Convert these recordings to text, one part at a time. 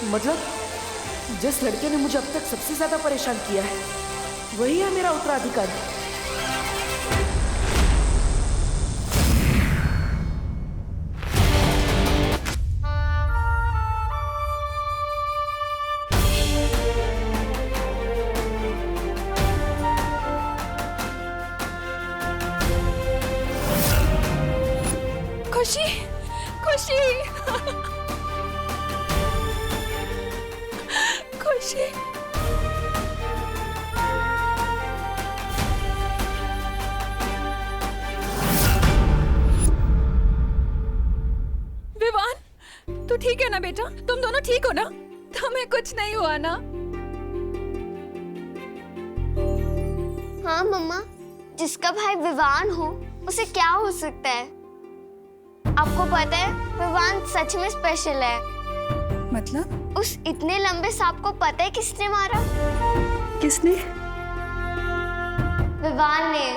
मतलब जिस लड़के ने मुझे अब तक सबसे ज्यादा परेशान किया है वही है मेरा उत्तराधिकारी। खुशी, खुशी, खुशी। विवान, तू ठीक है ना बेटा? तुम दोनों ठीक हो ना? तुम्हें कुछ नहीं हुआ ना? हाँ मम्मा, जिसका भाई विवान हो उसे क्या हो सकता है? आपको पता है विवान सच में स्पेशल है। मतलब? उस इतने लंबे सांप को पता है किसने मारा? किसने? विवान ने।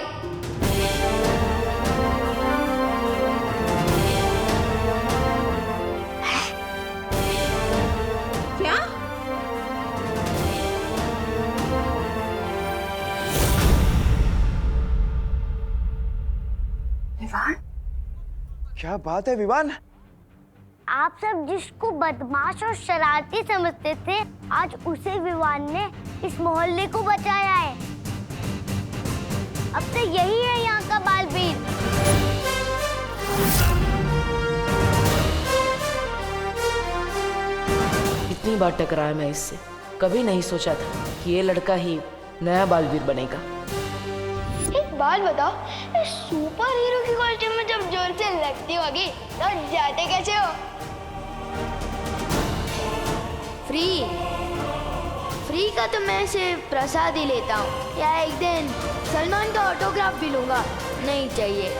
क्या? विवान? क्या बात है विवान? आप सब जिसको बदमाश और शरारती समझते थे, आज उसे विवान ने इस मोहल्ले को बचाया है। अब तो यही है यहाँ का बालवीर। इतनी बार टकराया मैं इससे, कभी नहीं सोचा था कि ये लड़का ही नया बालवीर बनेगा। एक बात बताओ, इस सुपर हीरो की कॉस्ट्यूम में जब जोर से लगती होगी तो जाते कैसे हो? फ्री का तो मैं सिर्फ प्रसाद ही लेता हूँ, या एक दिन सलमान का ऑटोग्राफ भी लूंगा। नहीं चाहिए।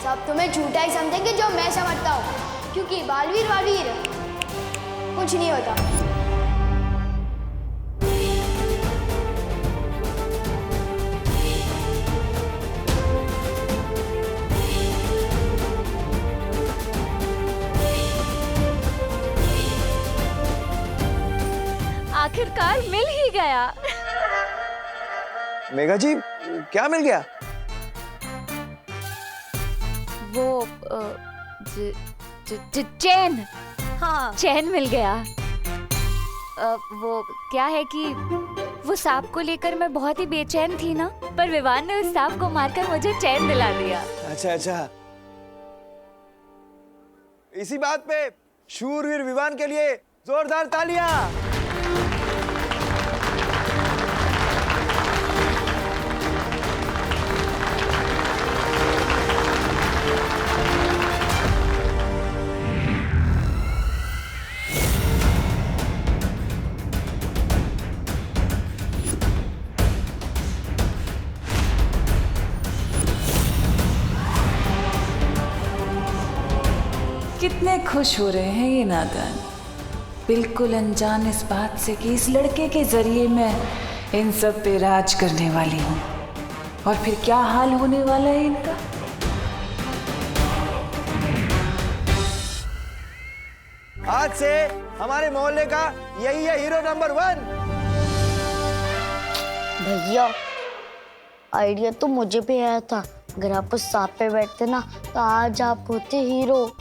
सब तुम्हें झूठा ही समझेंगे जो मैं समझता हूँ, क्योंकि बालवीर कुछ नहीं होता। आखिरकार मिल ही गया। मेघा जी, क्या मिल गया? वो चैन। हाँ, चैन मिल गया। वो क्या है कि वो सांप को लेकर मैं बहुत ही बेचैन थी ना, पर विवान ने उस सांप को मारकर मुझे चैन दिला दिया। अच्छा, इसी बात पे शूरवीर विवान के लिए जोरदार तालियां। कितने खुश हो रहे हैं ये नादान, बिल्कुल अनजान इस बात से कि इस लड़के के जरिए मैं इन सब पे राज करने वाली हूँ। और फिर क्या हाल होने वाला है इनका। आज से हमारे मोहल्ले का यही है हीरो नंबर 1। भैया, आइडिया तो मुझे भी आया था। अगर आप उस सांप पे बैठते ना तो आज आप होते हीरो।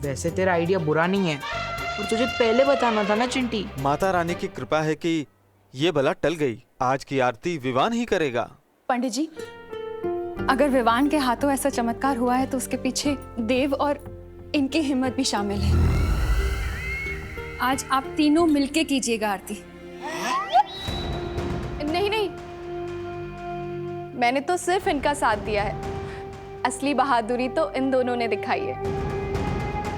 वैसे तेरा आइडिया बुरा नहीं है, और तुझे पहले बताना था ना चिंटी। माता रानी की कृपा है कि ये बला टल गई। आज की आरती विवान ही करेगा। पंडित जी, अगर विवान के हाथों ऐसा चमत्कार हुआ है तो उसके पीछे देव और इनकी हिम्मत भी शामिल है। आज आप तीनों मिलके कीजिएगा आरती। नहीं, मैंने तो सिर्फ इनका साथ दिया है। असली बहादुरी तो इन दोनों ने दिखाई है।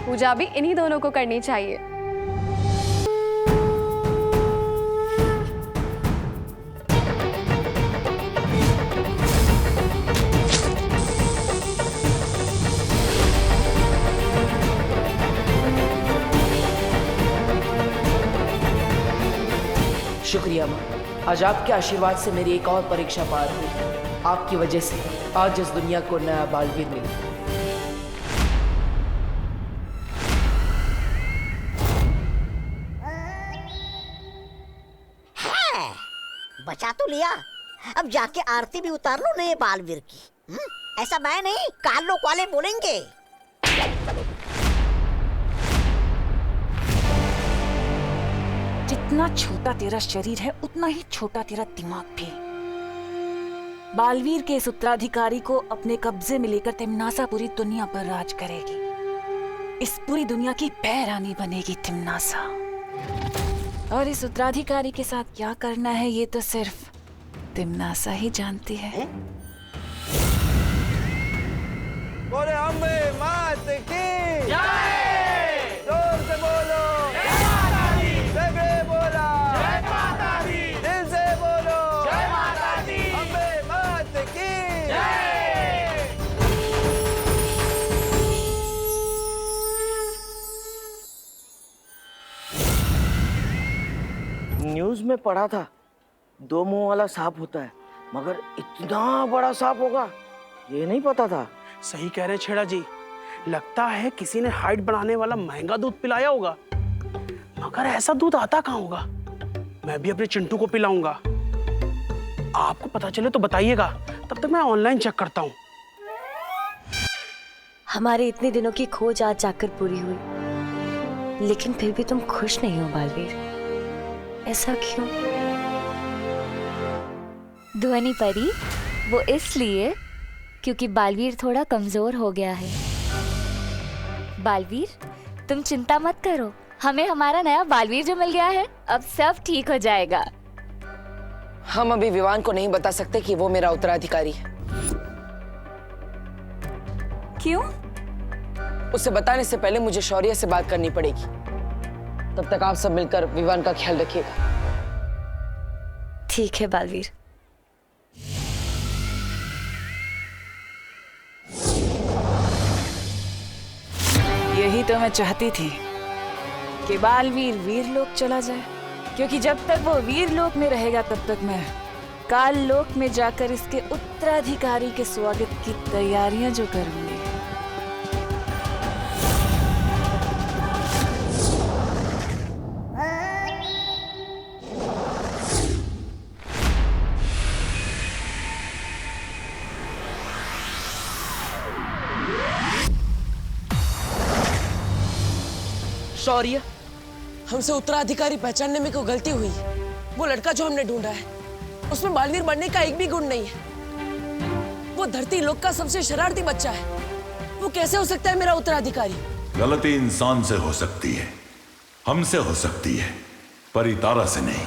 पूजा भी इन्हीं दोनों को करनी चाहिए। शुक्रिया माँ, आज आपके आशीर्वाद से मेरी एक और परीक्षा पार हुई। आपकी वजह से आज इस दुनिया को नया बालवीर मिला। बचा तो लिया, अब जाके आरती भी उतार लो नए बालवीर की। ऐसा मैं नहीं, कालोक वाले बोलेंगे। जितना छोटा तेरा शरीर है उतना ही छोटा तेरा दिमाग भी। बालवीर के इस उत्तराधिकारी को अपने कब्जे में लेकर तिम्नासा पूरी दुनिया पर राज करेगी। इस पूरी दुनिया की पैरानी बनेगी तिम्नासा। और इस उत्तराधिकारी के साथ क्या करना है ये तो सिर्फ तिम्नासा ही जानती है। बोले अम्बे मात की जय, जोर से बोलो जय माता दी, सगळे बोला जय माता दी, दिल से बोलो जय माता दी, अम्बे मात की जय। न्यूज में पढ़ा था 2 मुंह वाला सांप होता है, मगर इतना बड़ा सांप होगा ये नहीं पता था। सही कह रहे छेड़ा जी, लगता है किसी ने हाइट बढ़ाने वाला महंगा दूध पिलाया होगा, मगर ऐसा दूध आता कहाँ होगा। मैं भी अपने चिंटू को पिलाऊंगा। आपको पता चले तो बताइएगा, तब तक मैं ऑनलाइन चेक करता हूँ। हमारे इतने दिनों की खोज आज जाकर पूरी हुई, लेकिन फिर भी तुम खुश नहीं हो बालवीर। ऐसा क्यों? ध्वनि परी, वो इसलिए क्योंकि बालवीर थोड़ा कमजोर हो गया है। बालवीर, तुम चिंता मत करो, हमें हमारा नया बालवीर जो मिल गया है, अब सब ठीक हो जाएगा। हम अभी विवान को नहीं बता सकते कि वो मेरा उत्तराधिकारी है। क्यों? उसे बताने से पहले मुझे शौर्य से बात करनी पड़ेगी। तब तक आप सब मिलकर विवान का ख्याल रखिएगा। ठीक है बालवीर। यही तो मैं चाहती थी कि बालवीर वीरलोक चला जाए, क्योंकि जब तक वो वीरलोक में रहेगा तब तक मैं काललोक में जाकर इसके उत्तराधिकारी के स्वागत की तैयारियां जो करूंगी। शौर्य, हमसे उत्तराधिकारी पहचानने में कोई गलती हुई है। वो लड़का जो हमने ढूंढा है उसमें बालवीर बनने का एक भी गुण नहीं है। वो धरती लोक का सबसे शरारती बच्चा है। वो कैसे हो सकता है मेरा उत्तराधिकारी? गलती इंसान से हो सकती है, हमसे हो सकती है, परी तारा से नहीं।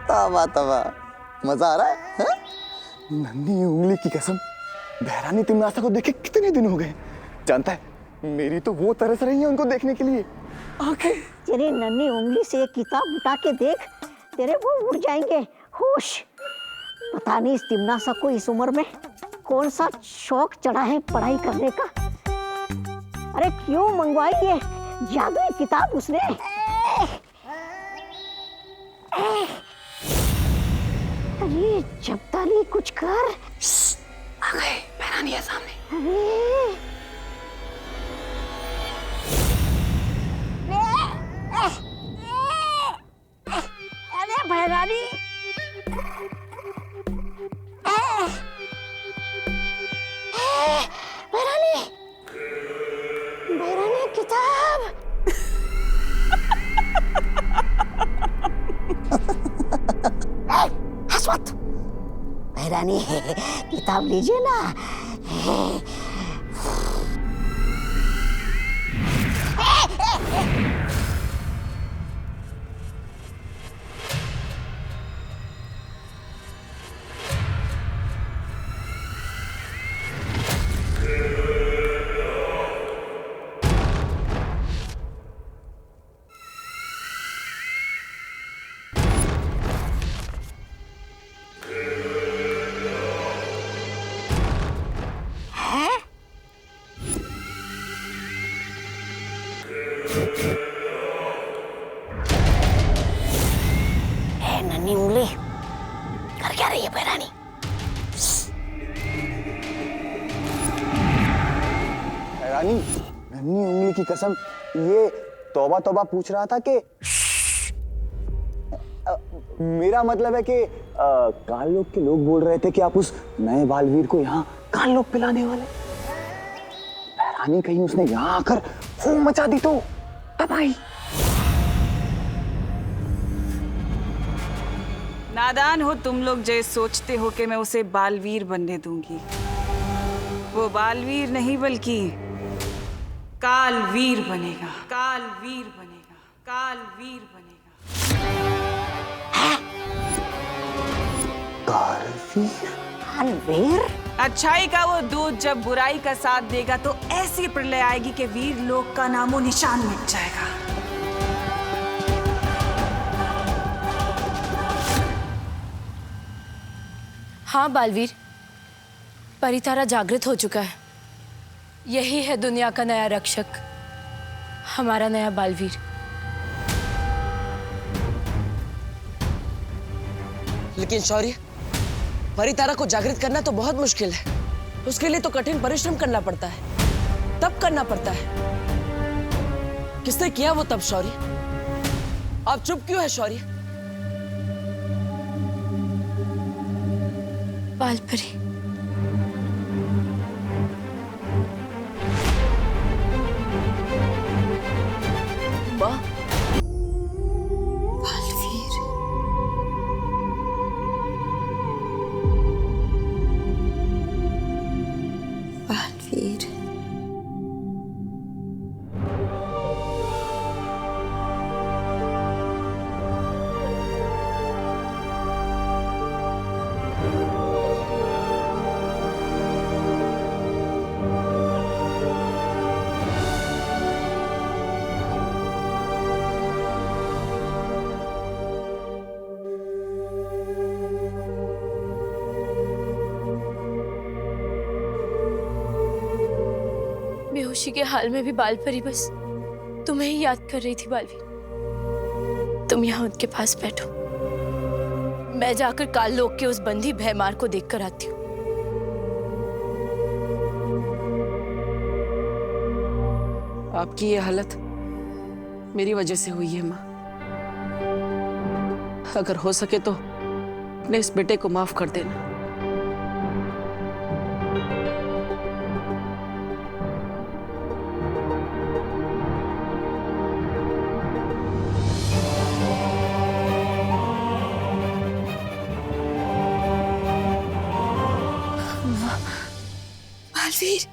तवा तवा मजा आ रहा है, हा? नन्ही उंगली की कसम, बहरानी तिम्नासा को देखे कितने दिन हो गए। जानता है मेरी तो वो तरस रही है उनको देखने के लिए। आंखें तेरे नन्ही उंगली से एक किताब उठा के देख, तेरे वो उड़ जाएंगे होश। पता नहीं इस तिम्नासा को इस उम्र में कौन सा शौक चढ़ा है पढ़ाई करने का। अरे क्यों मंगवाई ये जादुई किताब उसने? अरे जब्ताली कुछ कर। आ गए, बहरानी है सामने। अरे बहरानी, बहरानी, बहरानी किताब। हंस मत बहरानी, किताब लीजिए ना। रही है महारानी। रानी, नन्ही उंगली की कसम, ये तौबा तौबा पूछ रहा था कि मेरा मतलब है कि काल लोग के लोग बोल रहे थे कि आप उस नए बालवीर को यहाँ काल लोग पिलाने वाले। रानी, कहीं उसने यहाँ आकर फूम मचा दी तो तबाही। नादान हो तुम लोग जो सोचते हो कि मैं उसे बालवीर बनने दूंगी। वो बालवीर नहीं बल्कि कालवीर बनेगा, कालवीर बनेगा, कालवीर बनेगा। कालवीर? अच्छाई का वो दूध जब बुराई का साथ देगा तो ऐसी प्रलय आएगी कि वीर लोक का नामो निशान मिट जाएगा। हाँ बालवीर, परितारा जागृत हो चुका है। यही है दुनिया का नया रक्षक, हमारा नया बालवीर। लेकिन शौर्य, परितारा को जागृत करना तो बहुत मुश्किल है। उसके लिए तो कठिन परिश्रम करना पड़ता है, तब करना पड़ता है। किसने किया वो तब शौर्य? आप चुप क्यों है शौर्य? बालपरी, माँ, बालवीर, बालवीर। बेहोशी के हाल में भी बालपरी बस तुम्हें ही याद कर रही थी बालवीर। तुम यहाँ उनके पास बैठो, मैं जाकर काल लोक के उस बंदी भयमार को देखकर आती हूँ। आपकी ये हालत मेरी वजह से हुई है माँ। अगर हो सके तो अपने इस बेटे को माफ कर देना। बालवीर,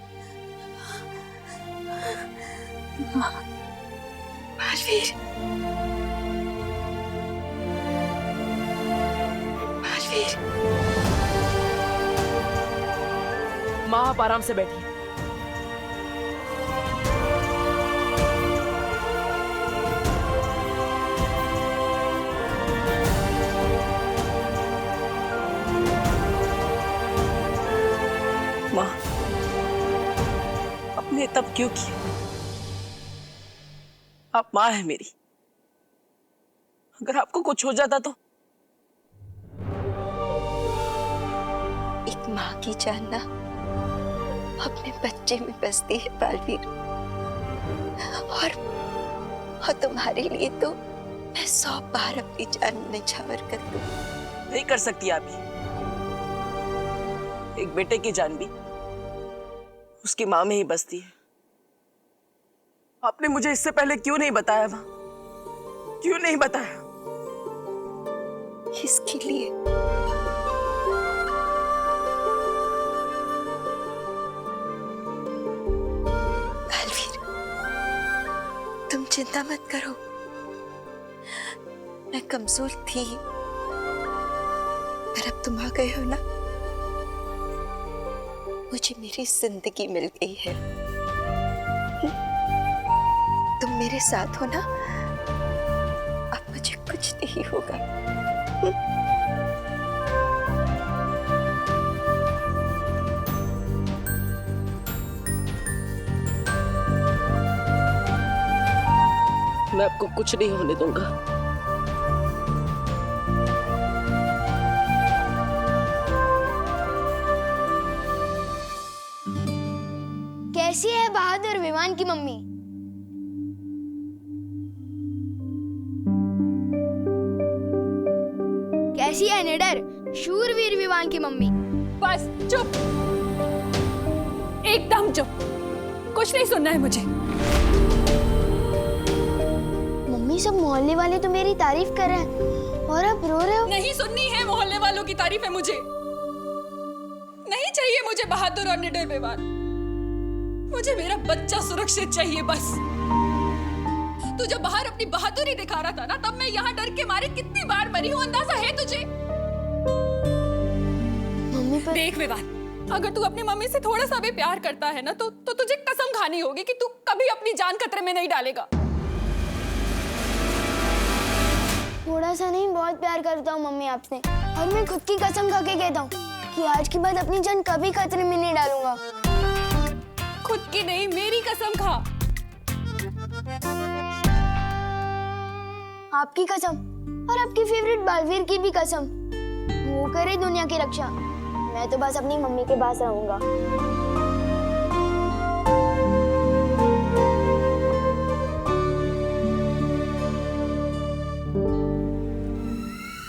बालवीर, बालवीर। माँ, आप आराम से बैठिए। माँ, आपने तब क्यों किया? आप माँ है मेरी। अगर आपको कुछ हो जाता तो? एक माँ की जान ना अपने बच्चे में बसती है बालवीर, और तुम्हारे लिए तो मैं 100 बार अपनी जान न्यौछावर कर दूं। नहीं कर सकती आप ये। एक बेटे की जान भी उसकी माँ में ही बसती है। आपने मुझे इससे पहले क्यों नहीं बताया माँ? क्यों नहीं बताया? इसके लिए बालवीर, तुम चिंता मत करो। मैं कमजोर थी, पर अब तुम आ गए हो ना, मुझे मेरी जिंदगी मिल गई है। तुम मेरे साथ हो ना, अब मुझे कुछ नहीं होगा। मैं आपको कुछ नहीं होने दूंगा। विवान की मम्मी। कैसी है निडर? शूरवीर विवान की मम्मी। बस चुप, एकदम चुप, कुछ नहीं सुनना है मुझे। मम्मी सब मोहल्ले वाले तो मेरी तारीफ कर रहे हैं और आप रो रहे हो। नहीं सुननी है मोहल्ले वालों की तारीफ है मुझे। नहीं चाहिए मुझे बहादुर और निडर विवान। मुझे मेरा बच्चा सुरक्षित चाहिए बस। तू जब बाहर अपनी बहादुरी दिखा रहा था ना, तब मैं यहाँ डर के मारे कितनी बार मरी हूँ, अंदाजा है तुझे? मम्मी पर... देख विवान, अगर तू अपनी मम्मी से थोड़ा सा भी प्यार करता है ना, तो तुझे कसम खानी होगी कि तू कभी अपनी जान खतरे में नहीं डालेगा। थोड़ा सा नहीं, बहुत प्यार करता हूँ मम्मी आपसे, और मैं खुद की कसम खा के कहता हूँ कि आज के बाद अपनी जान कभी खतरे में नहीं डालूंगा। खुद की नहीं, मेरी कसम खा। आपकी कसम और आपकी फेवरेट बालवीर की भी कसम। वो करे दुनिया की रक्षा, मैं तो बस अपनी मम्मी के पास रहूंगा।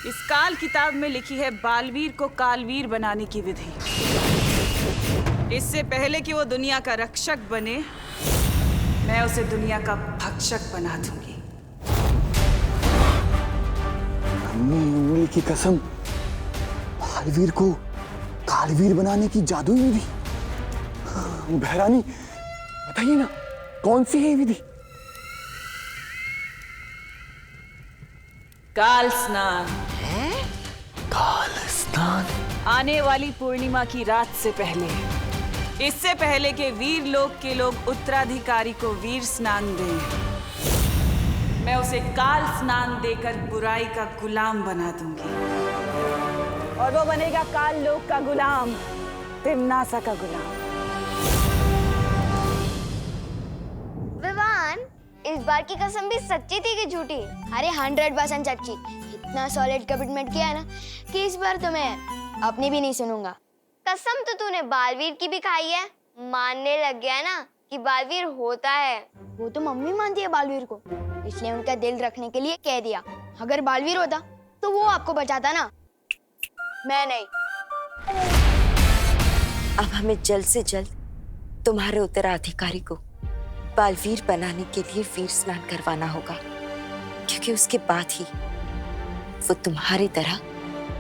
इस काल किताब में लिखी है बालवीर को कालवीर बनाने की विधि। इससे पहले कि वो दुनिया का रक्षक बने, मैं उसे दुनिया का भक्षक बना दूंगी। अम्मी उंगली की कसम, बालवीर को कालवीर बनाने की जादुई विधि। बहरानी बताइए ना, कौन सी है ये विधि? काल स्नान। काल स्नान? आने वाली पूर्णिमा की रात से पहले, इससे पहले कि वीर लोक के लोग उत्तराधिकारी को वीर स्नान दें, मैं उसे काल स्नान देकर बुराई का गुलाम बना दूंगी, और वो बनेगा काल लोक का गुलाम, तिम्नासा का गुलाम। विवान, इस बार की कसम भी सच्ची थी कि झूठी? अरे 100% सच्ची। इतना सॉलिड कमिटमेंट किया है ना कि इस बार तो मैं अपनी भी नहीं सुनूंगा। कसम तो तूने बालवीर की भी खाई है, मानने लग गया ना कि बालवीर होता है। वो तो मम्मी मानती है बालवीर को, इसलिए उनका दिल रखने के लिए कह दिया। अगर बालवीर होता तो वो आपको बचाता ना, मैं नहीं। अब हमें जल्द से जल्द तुम्हारे उत्तराधिकारी को बालवीर बनाने के लिए वीर स्नान करवाना होगा, क्योंकि उसके बाद ही वो तुम्हारी तरह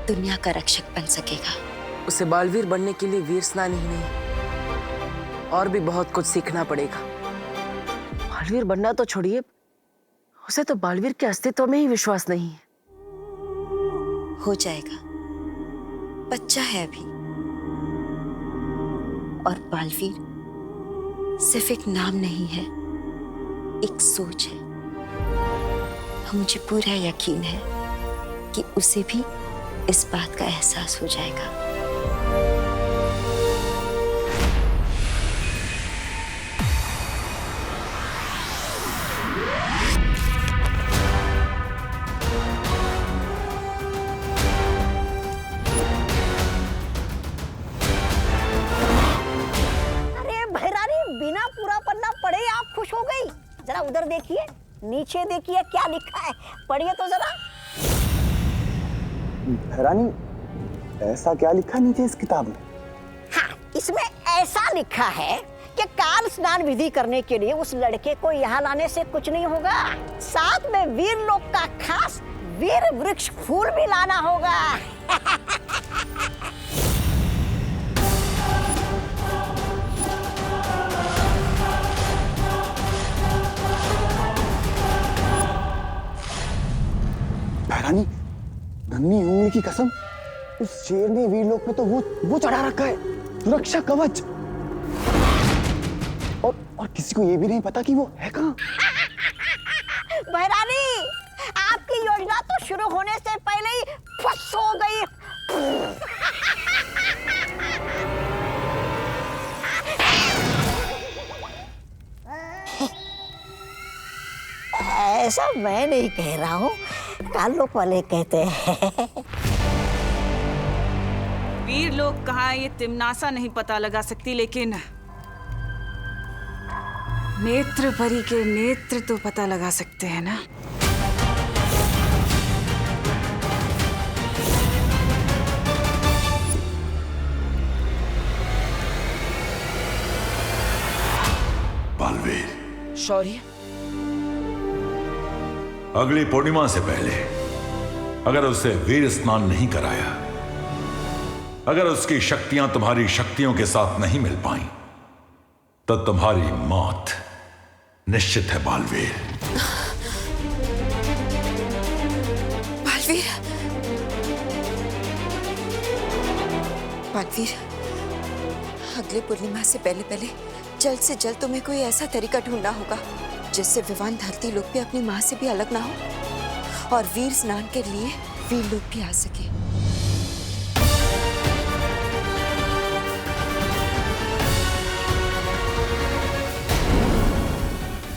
दुनिया का रक्षक बन सकेगा। उसे बालवीर बनने के लिए वीर स्नान ही नहीं, और भी बहुत कुछ सीखना पड़ेगा। बालवीर बनना तो छोड़िए, उसे तो बालवीर के अस्तित्व में ही विश्वास नहीं है। हो जाएगा, बच्चा है अभी। और बालवीर सिर्फ एक नाम नहीं है, एक सोच है। मुझे पूरा यकीन है कि उसे भी इस बात का एहसास हो जाएगा। जरा उधर देखिए, नीचे देखिए, क्या लिखा है, पढ़िए तो जरा। बहरानी, ऐसा क्या लिखा नीचे इस किताब में? हाँ, इसमें ऐसा लिखा है कि काल स्नान विधि करने के लिए उस लड़के को यहाँ लाने से कुछ नहीं होगा, साथ में वीर लोक का खास वीर वृक्ष फूल भी लाना होगा। बहरानी, नन्ही उंगली की कसम, उस शेर ने वीर लोक में तो वो चढ़ा रखा है, सुरक्षा कवच। और किसी को ये भी नहीं पता कि वो है कहाँ। बहरानी, आपकी योजना तो शुरू होने से पहले ही फस हो गई। ऐसा मैं नहीं कह रहा हूँ, काल लोक वाले कहते हैं। वीर लोग कहाँ ये तिम्नासा नहीं पता लगा सकती, लेकिन नेत्र परी के नेत्र तो पता लगा सकते हैं ना? बालवीर, शौर्य, अगली पूर्णिमा से पहले अगर उसे वीर स्नान नहीं कराया, अगर उसकी शक्तियां तुम्हारी शक्तियों के साथ नहीं मिल पाई, तो तुम्हारी मौत निश्चित है बालवीर। बालवीर, बालवीर, अगले पूर्णिमा से पहले पहले जल्द से जल्द तुम्हें कोई ऐसा तरीका ढूंढना होगा जिससे विवान धरती लोक पे अपनी माँ से भी अलग ना हो और वीर स्नान के लिए वीर लोक भी आ सके।